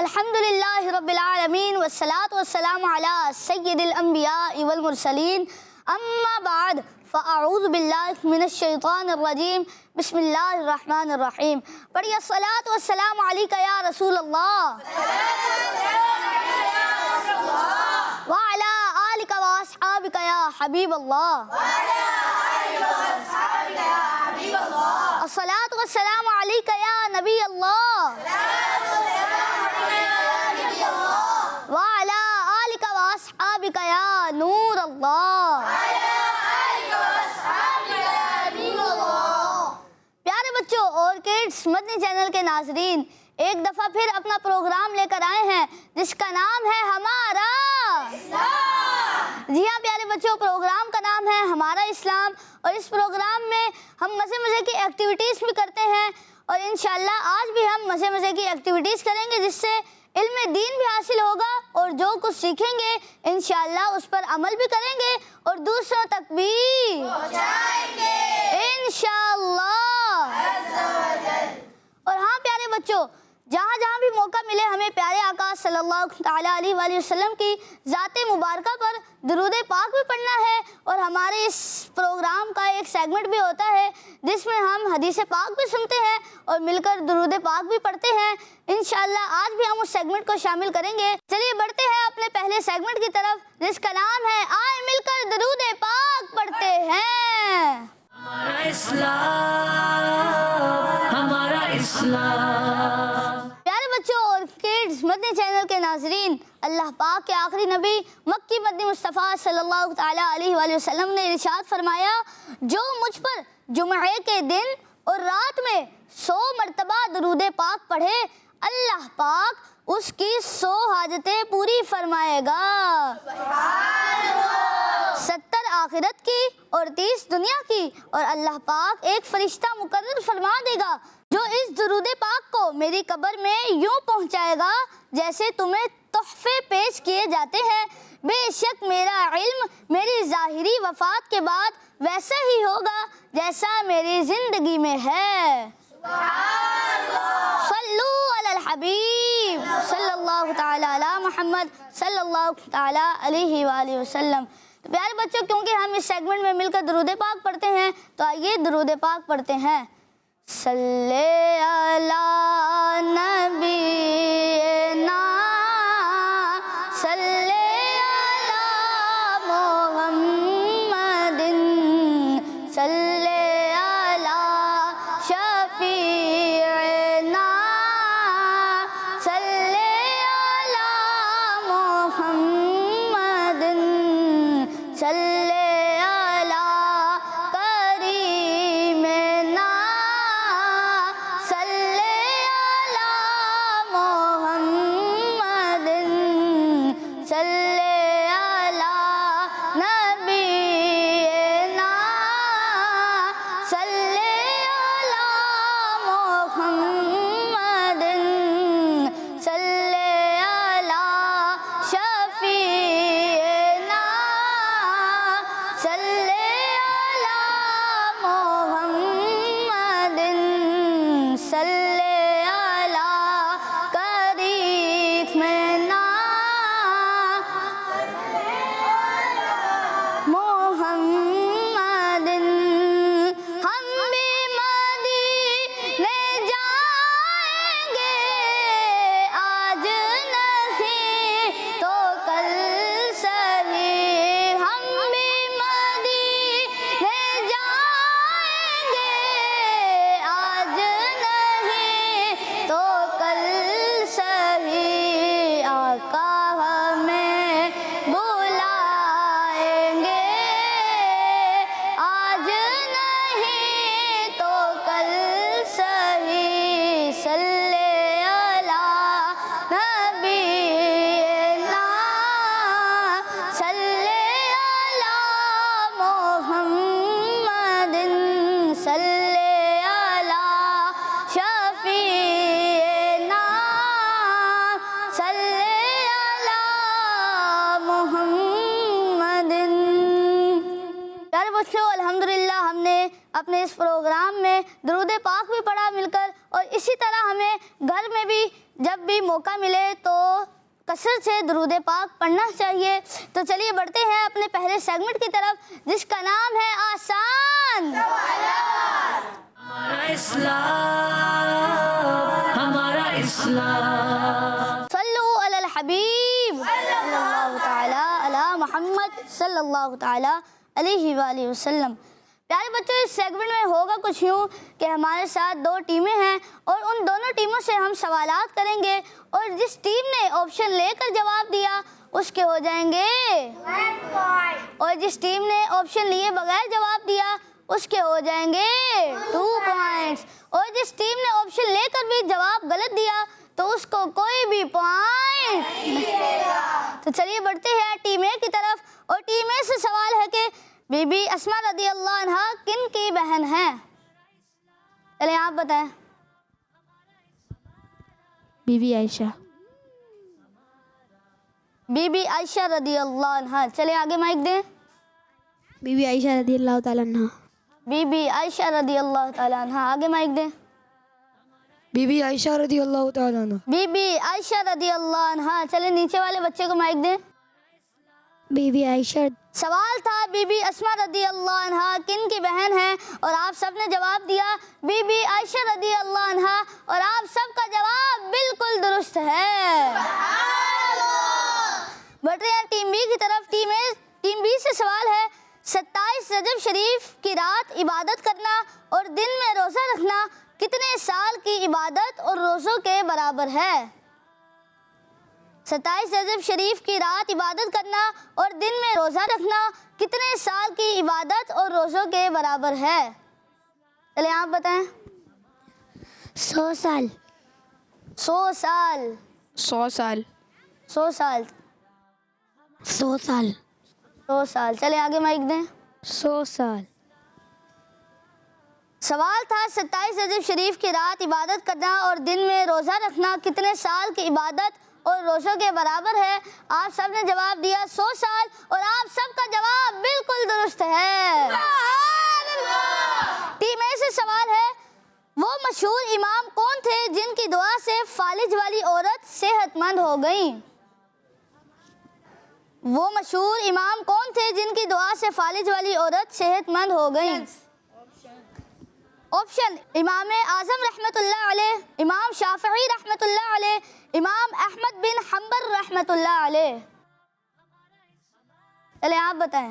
अल्हम्दुलिल्लाहि रब्बिल आलमीन वस्सलातु वस्सलामु अला सय्यिदिल अंबिया वल मुरसलीन अम्मा बाद फ़अऊज़ु बिल्लाहि मिनश शैतानिर रजीम बिस्मिल्लाहिर रहमानिर रहीम। पढ़िए अस्सलातु वस्सलामु अलैका या रसूल अल्लाह व अला आलिका व अस्हाबिका या हबीब अल्लाह। अस्सलातु वस्सलामु अलैका या नबी अल्लाह व अला आलिका व अस्हाबिका या नूर अल्लाह। प्यारे बच्चों और किड्स मदनी चैनल के नाजरीन, एक दफ़ा फिर अपना प्रोग्राम लेकर आए हैं जिसका नाम है हमारा इस्लाम। जी हाँ प्यारे बच्चों, प्रोग्राम का नाम है हमारा इस्लाम और इस प्रोग्राम में हम मज़े की एक्टिविटीज़ भी करते हैं और इंशाअल्लाह आज भी हम मज़े की एक्टिविटीज़ करेंगे जिससे इल्म दीन भी हासिल होगा और जो कुछ सीखेंगे इंशाअल्लाह उस पर अमल भी करेंगे और दूसरों तक भी पहुंचाएंगे इंशाअल्लाह। और हाँ प्यारे बच्चों, जहाँ जहाँ भी मौका मिले हमें प्यारे आका सल्लल्लाहु ताला अलैहि वसल्लम की ज़ाते मुबारका पर दुरूद पाक भी पढ़ना है और हमारे इस प्रोग्राम का एक सेगमेंट भी होता है जिसमें हम हदीस पाक भी सुनते हैं और मिलकर दुरूद पाक भी पढ़ते हैं। इंशाअल्लाह आज भी हम उस सेगमेंट को शामिल करेंगे। चलिए बढ़ते हैं अपने पहले सेगमेंट की तरफ जिसका नाम है आए मिलकर दुरूद पाक पढ़ते हैं। हमारा इस्लाम, हमारा इस्लाम। प्यारे बच्चों और किड्स मदनी चैनल के नाजरीन, अल्लाह पाक के आखिरी नबी मक्की मदनी मुस्तफ़ा सल्लल्लाहु ताला अलैहि वसल्लम ने इरशाद फरमाया, जो मुझ पर जुमे के दिन और रात में 100 मरतबा दुरूद पाक पढ़े अल्लाह पाक उसकी 100 हाजतें पूरी फरमाएगा। 70 आखिरत की और 30 दुनिया की। और अल्लाह पाक एक फरिश्ता मुकर्रर फरमा देगा जो इस दुरूद पाक को मेरी कब्र में यूं पहुंचाएगा जैसे तुम्हें तोहफे पेश किए जाते हैं। बेशक मेरा इल्म मेरी ज़ाहिरी वफ़ात के बाद वैसा ही होगा जैसा मेरी ज़िंदगी में है। सल्लू अलल हबीब सल्लल्लाहु ताला अला मुहम्मद सल्लल्लाहु ताला अलैहि वसल्लम। तो प्यारे बच्चों, क्योंकि हम इस सेगमेंट में मिलकर दुरूद पाक पढ़ते हैं तो आइए दुरूद पाक पढ़ते हैं। सल्ले अला नबीना सल्ले अला मुहम्मदिन सल्ले अला शफीअना सल्ले अला मुहम्मदिन सल्ले अला करीमना सल्ले अला अपने इस प्रोग्राम में दुरूद पाक भी पढ़ा मिलकर, और इसी तरह हमें घर में भी जब भी मौका मिले तो कसरत से दुरूद पाक पढ़ना चाहिए। तो चलिए बढ़ते हैं अपने पहले सेगमेंट की तरफ, जिसका नाम है आसान हमारा इस्लाम, हमारा इस्लाम। सल्लु अलल हबीब सल्लल्लाहु ताला अला मोहम्मद सल्लल्लाहु ताला अलैहि वालैहि वसल्लम। प्यारे बच्चों, इस सेगमेंट में होगा कुछ यूँ कि हमारे साथ दो टीमें हैं और उन दोनों टीमों से हम सवालात करेंगे, और जिस टीम ने ऑप्शन लेकर जवाब दिया उसके हो जाएंगे 1 पॉइंट, और जिस टीम ने ऑप्शन लिए बगैर जवाब दिया उसके हो जाएंगे 2 पॉइंट्स, और जिस टीम ने ऑप्शन लेकर भी जवाब गलत दिया तो उसको कोई भी पॉइंट नहीं मिलेगा। तो चलिए बढ़ते हैं टीम ए की तरफ, और टीम ए से सवाल है कि बीबी अस्मा रदी अल्लाह अन्हा किन की बहन है? चलिए आप बताएं। बीबी आयशा। बीबी आयशा रदी अल्लाह अन्हा। चलिए आगे माइक दें। बीबी आयशा रदी अल्लाह ताला अन्हा। बीबी आयशा रदी अल्लाह ताला अन्हा। आगे माइक दें। बीबी आयशा रदी अल्लाह ताला अन्हा। बीबी आयशा रदी अल्लाह अन्हा। चलिए नीचे वाले बच्चे को माइक दें। बीबी आयशा। सवाल था बीबी अस्मा रदी अल्लाह अन्हा किन की बहन है, और आप सब ने जवाब दिया बीबी आयशा रदी अल्लाह अन्हा, और आप सबका जवाब बिल्कुल दुरुस्त है। बढ़ रहे हैं टीम बी की तरफ। टीम बी से सवाल है 27 रजब शरीफ की रात इबादत करना और दिन में रोज़ा रखना कितने साल की इबादत और रोज़ों के बराबर है? 27 रजब शरीफ की रात इबादत करना और दिन में रोज़ा रखना कितने साल की इबादत और रोज़ों के बराबर है? चलिए आप बताएं। 100 साल। 100 साल। 100 साल। 100 साल। 100 साल। 100 साल। चलिए आगे माइक दें। 100 साल। सवाल था 27 रजब शरीफ की रात इबादत करना और दिन में रोज़ा रखना कितने साल की इबादत और रोज़ों के बराबर है? आप सब ने जवाब दिया 100 साल, और आप सबका जवाब बिल्कुल दुरुस्त है। टीम ए से सवाल है वो मशहूर इमाम कौन थे जिनकी दुआ से फालिज वाली औरत सेहतमंद हो गई? वो मशहूर इमाम कौन थे जिनकी दुआ से फालिज वाली औरत सेहतमंद हो गई? ऑप्शन इमाम आज़म रहमतुल्लाह अलैह, इमाम शाफ़िई रहमतुल्लाह अलैह, इमाम अहमद बिन हम्बल रहमतुल्लाह अलैह। चले आप बताएं।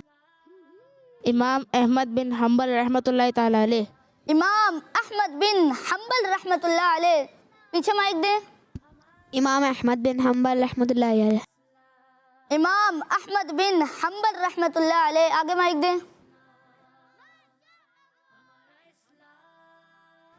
इमाम अहमद बिन हम्बल रहमतुल्लाह ताला अलैह। इमाम अहमद बिन हम्बल रहमतुल्लाह अलैह। पीछे माइक दें। इमाम अहमद बिन हम्बल रहमतुल्लाह अलैह। इमाम अहमद बिन हम्बल रहमतुल्लाह अलैह। आगे माइक दें।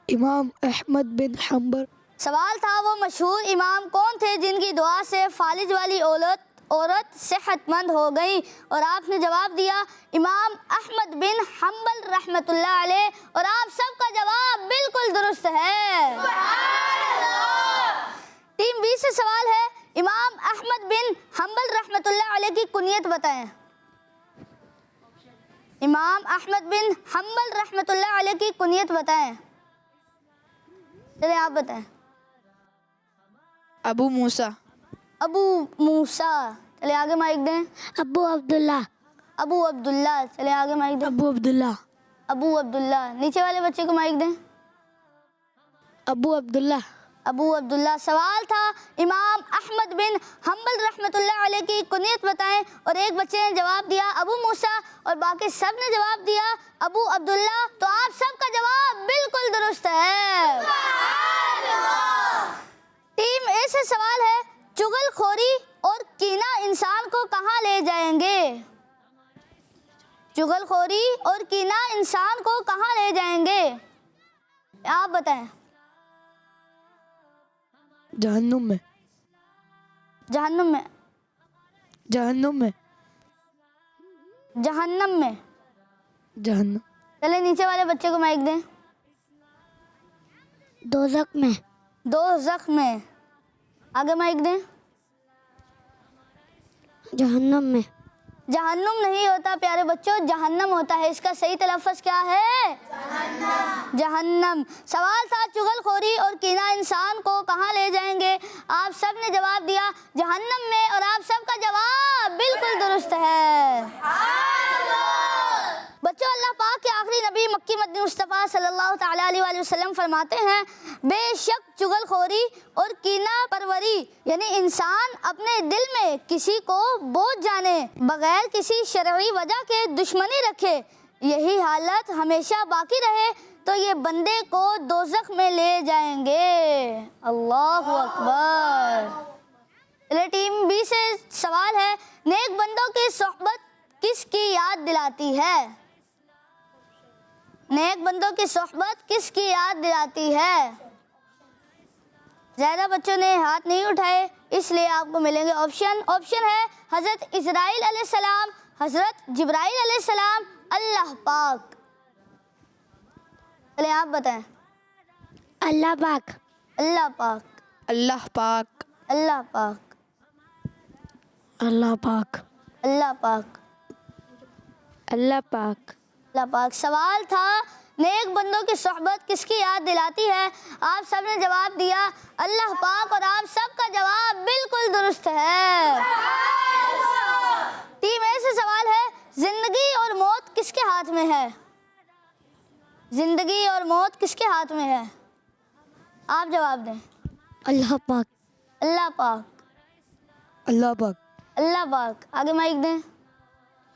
इमाम अहमद बिन हम्बल। सवाल था वो मशहूर इमाम कौन थे जिनकी दुआ से फालिज वाली औरत सेहतमंद हो गई, और आपने जवाब दिया इमाम अहमद बिन हम्बल रहमतुल्लाह अलैह, और आप सबका जवाब बिल्कुल दुरुस्त है। टीम बी से सवाल है इमाम अहमद बिन हम्बल रहमतुल्लाह अलैह की कुनियत बताएं। इमाम अहमद बिन हम्बल रहमतुल्लाह अलैह की कुनियत बताएं। चलिए आप बताएं। अबू मूसा। अबू मूसा। चलिए आगे माइक दें। अबू अब्दुल्ला। अबू अब्दुल्ला। चलिए आगे माइक दें। अबू अब्दुल्ला। अबू अब्दुल्ला। नीचे वाले बच्चे को माइक दें। अबू अब्दुल्ला। अबू अब्दुल्ला। सवाल था इमाम अहमद बिन हम्बल रहमतुल्लाह अलैह की कुनियत बताएं, और एक बच्चे ने जवाब दिया अबू मूसा, और बाकी सब ने जवाब दिया अबू अब्दुल्ला। तो आप सबका जवाब बिल्कुल दुरुस्त है। टीम ए से सवाल है चुगलखोरी और कीना इंसान को कहाँ ले जाएंगे? चुगलखोरी और कीना इंसान को कहाँ ले जाएंगे? आप बताएं। जहन्नुम में। जहन्नुम में। जहन्नुम में। जहन्नम में। जहन्नुम। चले नीचे वाले बच्चे को माइक दें। दोज़ख में। दोज़ख में। आगे माइक दें। जहन्नुम में। जहन्नुम नहीं होता प्यारे बच्चों, जहन्नम होता है। इसका सही तलफ़्फ़ुज़ क्या है? जहन्नम। सवाल था चुगलखोरी और कीना इंसान को कहाँ ले जाएंगे? आप सब ने जवाब दिया जहन्नम में, और आप सबका जवाब बिल्कुल दुरुस्त है। बच्चों, अल्लाह पाक के आखिरी नबी मक्की मदनी मुस्तफ़ा सल्लल्लाहु तआला अलैहि वसल्लम फरमाते हैं, बेशक चुगलखोरी और कीना परवरी यानी इंसान अपने दिल में किसी को बोझ जाने, बगैर किसी शरई वजह के दुश्मनी रखे, यही हालत हमेशा बाकी रहे तो ये बंदे को दोज़ख में ले जाएंगे। अल्लाहु अकबर। चलिए, टीम बी से सवाल है, नेक बंदों की सोहबत किसकी याद दिलाती है? नेक बंदों की सोहबत किसकी याद दिलाती है? ज़्यादा बच्चों ने हाथ नहीं उठाए, इसलिए आपको मिलेंगे ऑप्शन। ऑप्शन है हज़रत इज़राइल अलैहिस्सलाम, हज़रत जिब्राइल अलैहिस्सलाम, अल्लाह पाक। चलिए आप बताएं। अल्लाह पाक। अल्लाह पाक। अल्लाह पाक। अल्लाह पाक। अल्लाह पाक। अल्लाह पाक। अल्लाह पाक। अल्लाह पाक। सवाल था नेक बंदों की सोहबत किसकी याद दिलाती है? आप सब ने जवाब दिया अल्लाह पाक, और आप सबका जवाब बिल्कुल दुरुस्त है। टीम ए से सवाल है, जिंदगी और मौत किसके हाथ में है? जिंदगी और मौत किसके हाथ में है? आप जवाब दें। अल्लाह पाक। अल्लाह पाक। अल्लाह पाक। अल्लाह पाक। आगे माइक दें।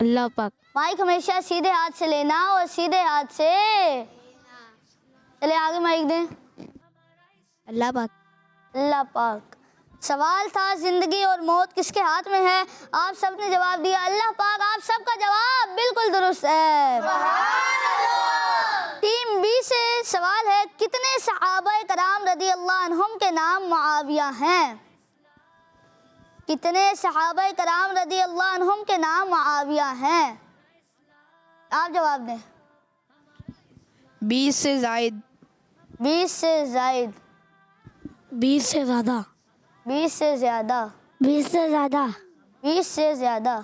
अल्लाह पाक। माइक हमेशा सीधे हाथ से लेना और सीधे हाथ से। चले आगे माइक दें। अल्लाह पाक। अल्लाह पाक। सवाल था जिंदगी और मौत किसके हाथ में है? आप सब ने जवाब दिया अल्लाह पाक। आप सबका जवाब बिल्कुल दुरुस्त है। टीम बी से सवाल है, कितने सहाबा कराम रदी अल्लाह अन्हुम के नाम मुआविया हैं? कितने सहाबा कराम रदी अल्लाह अन्हुम के नाम मुआविया हैं? आप जवाब दें। 20 से जायद। 20 से जायद। 20 से ज़्यादा। 20 से ज़्यादा। 20 से ज़्यादा। 20 से ज़्यादा।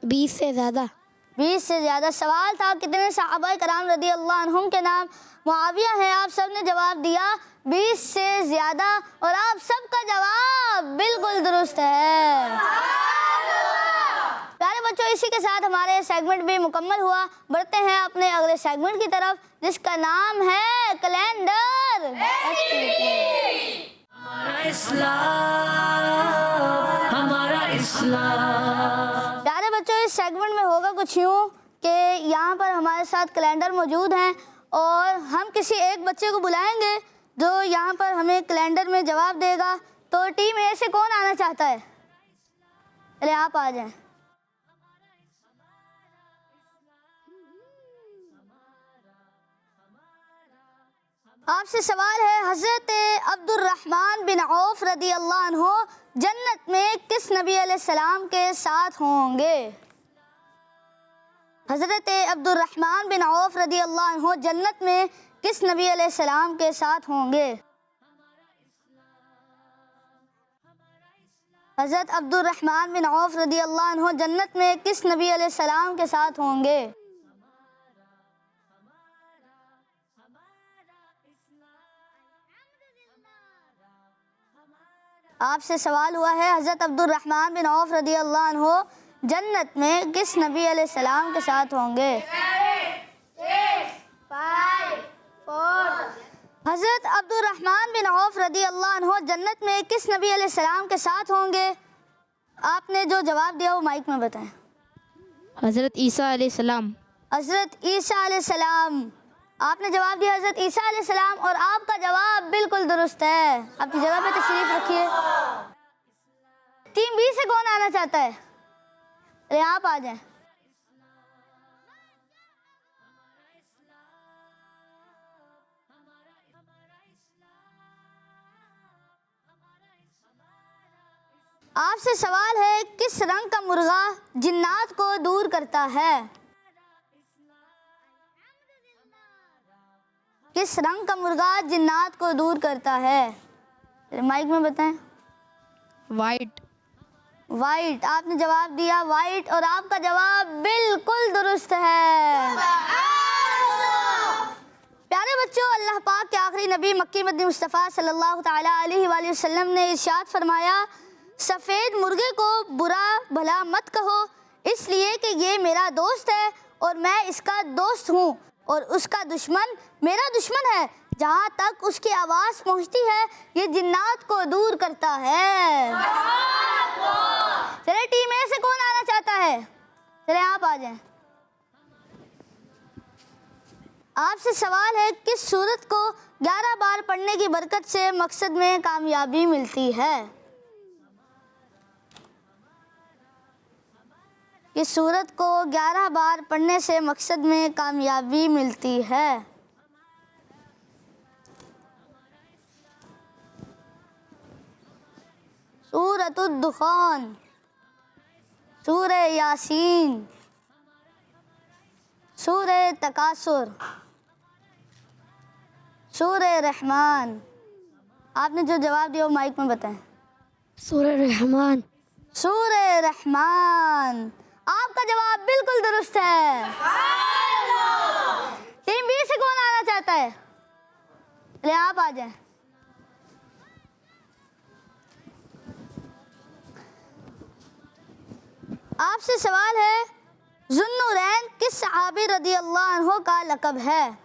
20 से ज़्यादा। 20 से ज़्यादा। सवाल था कितने सहाबा कराम रदी अल्लाह अन्हुम के नाम मुआविया हैं? आप सब ने जवाब दिया 20 से ज़्यादा, और आप सबका जवाब बिल्कुल दुरुस्त है। प्यारे बच्चों, इसी के साथ हमारे सेगमेंट भी मुकम्मल हुआ। बढ़ते हैं अपने अगले सेगमेंट की तरफ, जिसका नाम है कैलेंडर एक्टिविटी। हमारा इस्लाम, हमारा इस्लाम। प्यारे बच्चों, इस सेगमेंट में होगा कुछ यूँ कि यहाँ पर हमारे साथ कैलेंडर मौजूद हैं, और हम किसी एक बच्चे को बुलाएंगे जो यहाँ पर हमें कैलेंडर में जवाब देगा। तो टीम ए से कौन आना चाहता है? चले आप आ जाएं। आपसे सवाल है, हज़रत अब्दुर्रहमान बिन औफ रदी अल्लाह अन्हु जन्नत में किस नबी अलैहिस्सलाम के साथ होंगे? हज़रत अब्दुर्रहमान बिन औफ रदी अल्लाह अन्हु जन्नत में किस नबी अलैहिस्सलाम के साथ होंगे? हज़रत अब्दुर्रहमान बिन औफ रदी अल्लाह अन्हु जन्नत में किस नबी अलैहिस्सलाम के साथ होंगे? आपसे सवाल हुआ है, हज़रत अब्दुर्रहमान बिन औफ रदी अल्लाह अन्हु जन्नत में किस नबी अलैहिस्सलाम के साथ होंगे? 5, 4। हज़रत अब्दुर्रहमान बिन औफ रदी अल्लाह अन्हु जन्नत में किस नबी अलैहिस्सलाम के साथ होंगे? आपने जो जवाब दिया वो माइक में बताएं। हज़रत ईसा अलैहिस्सलाम। हज़रत ईसा अलैहिस्सलाम। आपने जवाब दिया हज़रत ईसा अलैहिस्सलाम, और आपका जवाब बिल्कुल दुरुस्त है। अपनी जगह पे तशरीफ रखिए। टीम बी से कौन आना चाहता है? अरे आप आ जाएं। आपसे सवाल है, किस रंग का मुर्गा जिन्नात को दूर करता है? किस रंग का मुर्गा जिन्नात को दूर करता है? माइक में बताएं। वाइट। वाइट। आपने जवाब दिया वाइट और आपका जवाब बिल्कुल दुरुस्त है। प्यारे बच्चों, अल्लाह पाक के आखिरी नबी मक्की मदनी मुस्तफ़ा सल्लल्लाहु ताला अलैहि वसल्लम ने इरशाद फरमाया, सफ़ेद मुर्गे को बुरा भला मत कहो, इसलिए कि ये मेरा दोस्त है और मैं इसका दोस्त हूँ, और उसका दुश्मन मेरा दुश्मन है। जहाँ तक उसकी आवाज़ पहुँचती है ये जिन्नात को दूर करता है। चले टीम ए से कौन आना चाहता है? चले आप आ जाएं। आपसे सवाल है, किस सूरत को 11 बार पढ़ने की बरकत से मकसद में कामयाबी मिलती है? किस सूरत को 11 बार पढ़ने से मकसद में कामयाबी मिलती है? सूरतुद दुखान, सूरह यासीन, सूरह तकासुर, सूरह रहमान। आपने जो जवाब दिया वो माइक में बताएं। सूरह रहमान। सूरह रहमान। आपका जवाब बिल्कुल दुरुस्त है। टीम बी से कौन आना चाहता है? ले आप आ जाएं। आपसे सवाल है, ज़ुन्नुरैन किस सहाबी रदी अल्लाह अन्हु का लक़ब है?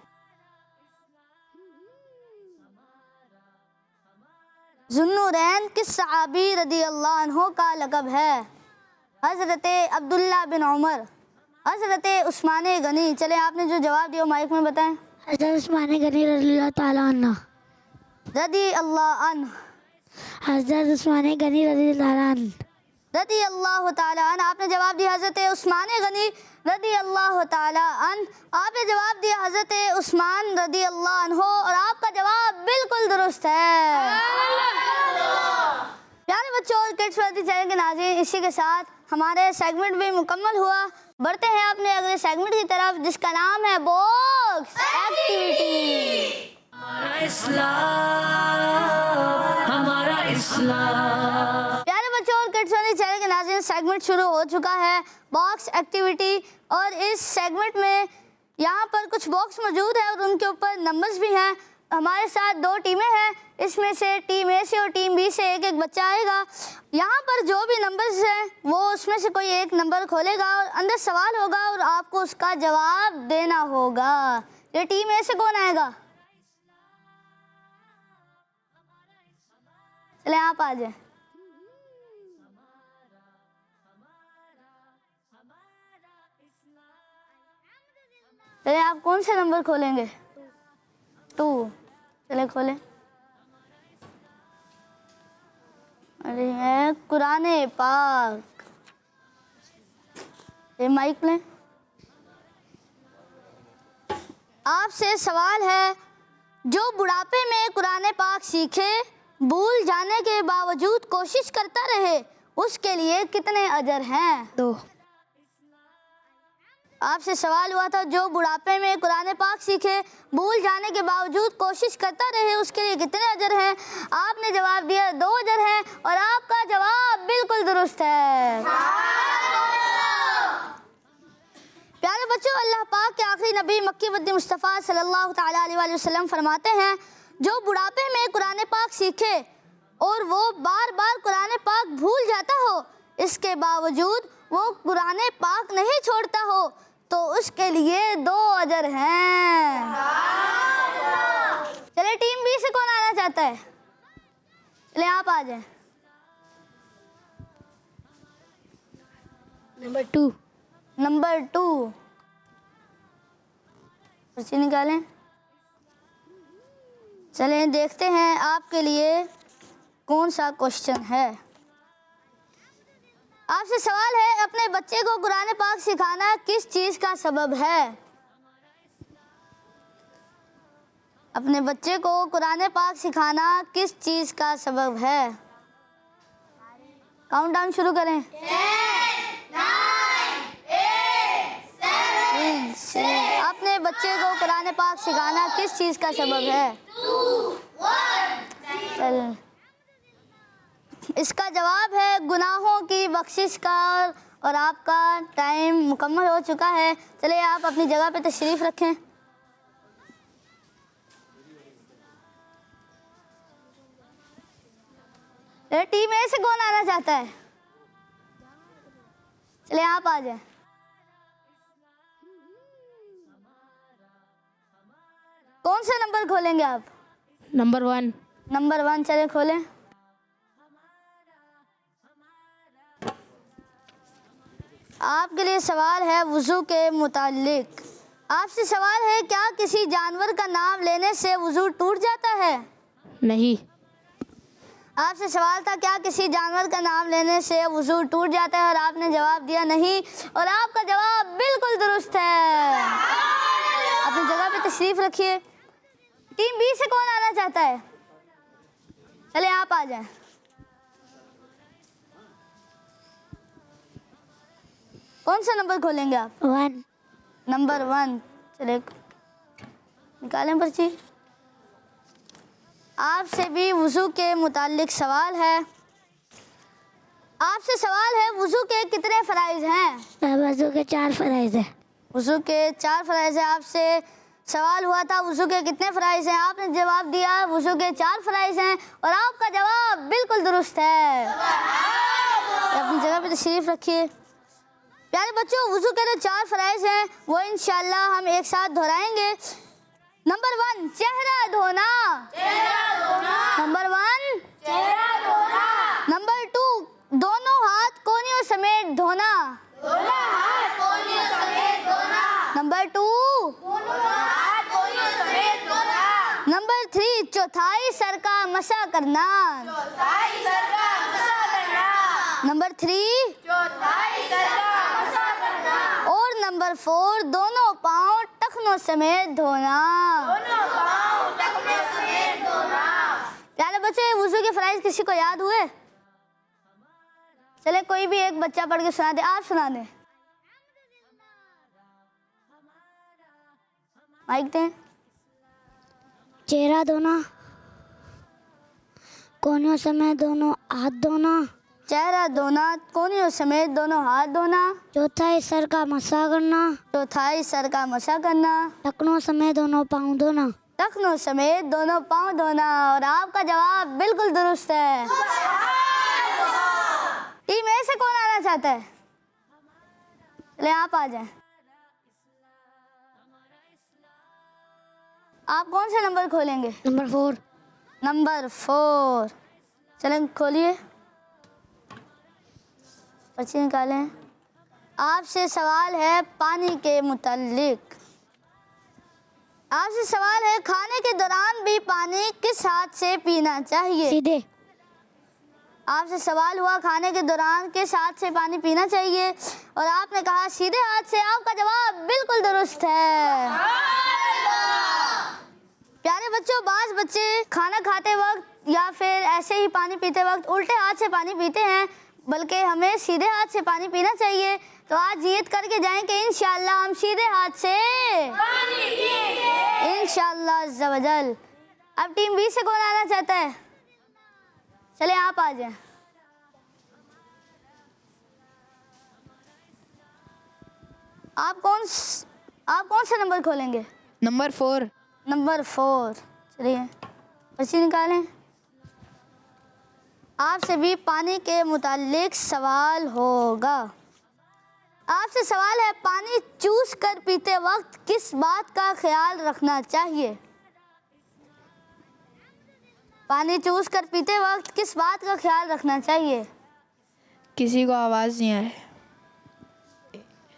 ज़ुन्नुरैन किस सहाबी रदी अल्लाह अन्हु का लक़ब है? हज़रत अब्दुल्ला बिन उमर, हज़रत उस्मान गनी। चले आपने जो जवाब दिया माइक में बताएं। हज़रत उस्मान गनी रज़ी अल्लाह ताला अन्हु। रदी अल्लाह अन्हु। हज़रत उस्मान गनी रज़ी अल्लाह अन्हु। रदी अल्लाह ताला अन्हु। आपने जवाब दिया हज़रत उस्मान गनी रदी अल्लाह ताला अन्हु। आपने जवाब दिया हज़रत उस्मान रदी अल्लाह अन्हु और आपका जवाब बिल्कुल दुरुस्त है। प्यारे बच्चों और किड्स वर्दी चैनल के नाज़रीन, इसी के साथ हमारे सेगमेंट भी मुकम्मल हुआ। बढ़ते हैं अपने अगले सेगमेंट की तरफ, जिसका नाम है बॉक्स एक्टिविटी। हमारा इस्लाम, हमारा इस्लाम। प्यारे बच्चों और किड्स वर्दी चैनल के नाज़रीन, सेगमेंट शुरू हो चुका है बॉक्स एक्टिविटी, और इस सेगमेंट में यहाँ पर कुछ बॉक्स मौजूद है और उनके ऊपर नंबर्स भी हैं। हमारे साथ 2 टीमें हैं, इसमें से टीम ए से और टीम बी से एक एक बच्चा आएगा। यहाँ पर जो भी नंबर्स हैं वो उसमें से कोई एक नंबर खोलेगा और अंदर सवाल होगा और आपको उसका जवाब देना होगा। ये टीम ए से कौन आएगा? चले आप आ जाए। चले आप कौन सा नंबर खोलेंगे? 2। चले खोले। अरे है कुरान पाक। ये माइक लें। आपसे सवाल है, जो बुढ़ापे में कुरान पाक सीखे, भूल जाने के बावजूद कोशिश करता रहे, उसके लिए कितने अजर हैं? 2। आपसे सवाल हुआ था, जो बुढ़ापे में कुरान पाक सीखे, भूल जाने के बावजूद कोशिश करता रहे, उसके लिए कितने अजर हैं? आपने जवाब दिया 2 अजर हैं और आपका जवाब बिल्कुल दुरुस्त है। प्यारे बच्चों, अल्लाह पाक के आखिरी नबी मक्की मदनी मुस्तफ़ा सल्लल्लाहु ताला अलैहि वसल्लम फरमाते हैं, जो बुढ़ापे में कुरान पाक सीखे और वो बार बार कुरान पाक भूल जाता हो, इसके बावजूद वो कुरान पाक नहीं छोड़ता हो, तो उसके लिए 2 अजर हैं। चले टीम बी से कौन आना चाहता है? चले आप आ जाए। नंबर 2। नंबर 2 पर्ची निकालें। चलें देखते हैं आपके लिए कौन सा क्वेश्चन है। आपसे सवाल है, अपने बच्चे को कुरान पाक सिखाना किस चीज़ का सबब है? अपने बच्चे को कुरान पाक सिखाना किस चीज़ का सबब है? काउंटडाउन शुरू करें। 10, 9, 8, 7, 6। अपने बच्चे को कुरान पाक सिखाना किस चीज़ का सबब है? 2, 1। चल इसका जवाब है गुनाहों की बख्शिश का। और आपका टाइम मुकम्मल हो चुका है। चलिए आप अपनी जगह पे तशरीफ़ रखें। टीम ए से कौन आना चाहता है? चलिए आप आ जाएं। कौन सा नंबर खोलेंगे आप? नंबर 1। नंबर 1 चले खोलें। आपके लिए सवाल है वुज़ू के मुतालिक। आपसे सवाल है, क्या किसी जानवर का नाम लेने से वुज़ू टूट जाता है? नहीं। आपसे सवाल था, क्या किसी जानवर का नाम लेने से वुज़ू टूट जाता है, और आपने जवाब दिया नहीं। और आपका जवाब बिल्कुल दुरुस्त है। अपनी जगह पे तशरीफ़ रखिए। टीम बी से कौन आना चाहता है? चले आप आ जाएं। कौन सा नंबर खोलेंगे आप? 1। नंबर 1 चले निकालें पर्ची। आपसे भी वुज़ू के मुतालिक सवाल है। आपसे सवाल है, वुज़ू के कितने फ़राइज़ हैं? वुज़ू के 4 फ़राइज़ है। वुज़ू के 4 फ़राइज़ हैं। आपसे सवाल हुआ था वुज़ू के कितने फ़राइज़ हैं, आपने जवाब दिया वुज़ू के 4 फ़राइज़ हैं। और आपका जवाब बिल्कुल दुरुस्त है। अपनी जगह पे तशरीफ़ रखिए। प्यारे बच्चों, वुज़ू के जो 4 फ़राइज़ हैं वो इंशाअल्लाह हम एक साथ दोहराएंगे। नंबर 1 चेहरा धोना। नंबर 1 चेहरा धोना। नंबर 2 दोनों हाथ कोहनियों समेत धोना। नंबर 2 नंबर 3 चौथाई सर का मसा करना। नंबर 3 और नंबर 4 दोनों पाँव टखनों समेत धोना। प्यारे बच्चे, वुज़ू के फ़राइज़ किसी को याद हुए? चले कोई भी एक बच्चा पढ़ के सुना दे। आप सुना दें, माइक दें। चेहरा धोना, कोहनियों समेत दोनों हाथ धोना, चेहरा धोना, कोहनियों समेत दोनों हाथ धोना, चौथाई सर का मसा करना, चौथाई सर का मसा करना, टखनों समेत दोनों पाँव धोना, टखनों समेत दोनों पाँव धोना। और आपका जवाब बिल्कुल दुरुस्त है। टीम ए से कौन आना चाहता है? चले आप आ जाएं। आप कौन सा नंबर खोलेंगे? नंबर 4। नंबर 4 चलें खोलिए, पर्ची निकालें। आपसे सवाल है पानी के मुतालिक। आपसे सवाल है, खाने के दौरान भी पानी किस हाथ से पीना चाहिए? सीधे। आपसे सवाल हुआ खाने के दौरान किस हाथ से पानी पीना चाहिए, और आपने कहा सीधे हाथ से। आपका जवाब बिल्कुल दुरुस्त है। प्यारे बच्चों, बाज़ बच्चे खाना खाते वक्त या फिर ऐसे ही पानी पीते वक्त उल्टे हाथ से पानी पीते हैं, बल्कि हमें सीधे हाथ से पानी पीना चाहिए। तो आज नियत करके जाएं कि इंशाअल्लाह हम सीधे हाथ से इंशाअल्लाह अज़्ज़ा वजल। अब टीम बी से कौन आना चाहता है? चले आप आ जाएं। आप कौन सा नंबर खोलेंगे? नंबर 4। नंबर 4 चलिए पर्ची निकालें। आपसे भी पानी के मुतालिक सवाल होगा। आपसे सवाल है, पानी चूस कर पीते वक्त किस बात का ख्याल रखना चाहिए? पानी चूस कर पीते वक्त किस बात का ख्याल रखना चाहिए? किसी को आवाज़ नहीं आए।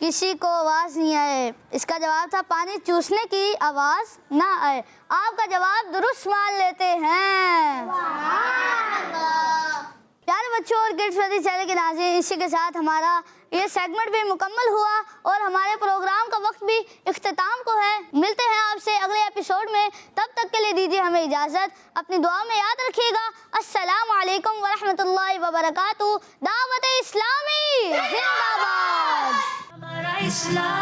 किसी को आवाज़ नहीं आए। इसका जवाब था पानी चूसने की आवाज़ ना आए। आपका जवाब दुरुस्त मान लेते हैं। प्यारे बच्चों और किड्स वर्दी चैनल के नाज़रीन, इसी के साथ हमारा ये सेगमेंट भी मुकम्मल हुआ और हमारे प्रोग्राम का वक्त भी इख्तिताम को है। मिलते हैं आपसे अगले एपिसोड में, तब तक के लिए दीजिए हमें इजाज़त। अपनी दुआ में याद रखिएगा। अस्सलामु अलैकुम व रहमतुल्लाहि व बरकातुहू। दावत इस्लामी जिंदाबाद। हमारा इस्लाम,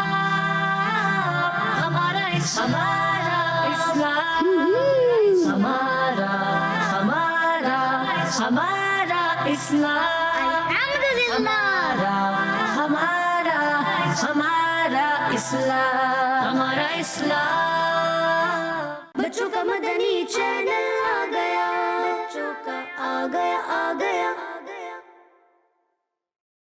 हमारा इस्लाम, हमारा इस्लाम हमारा इस्लाम, हमारा इस्लाम। बच्चों का मदनी चैनल आ गया, बच्चों का आ गया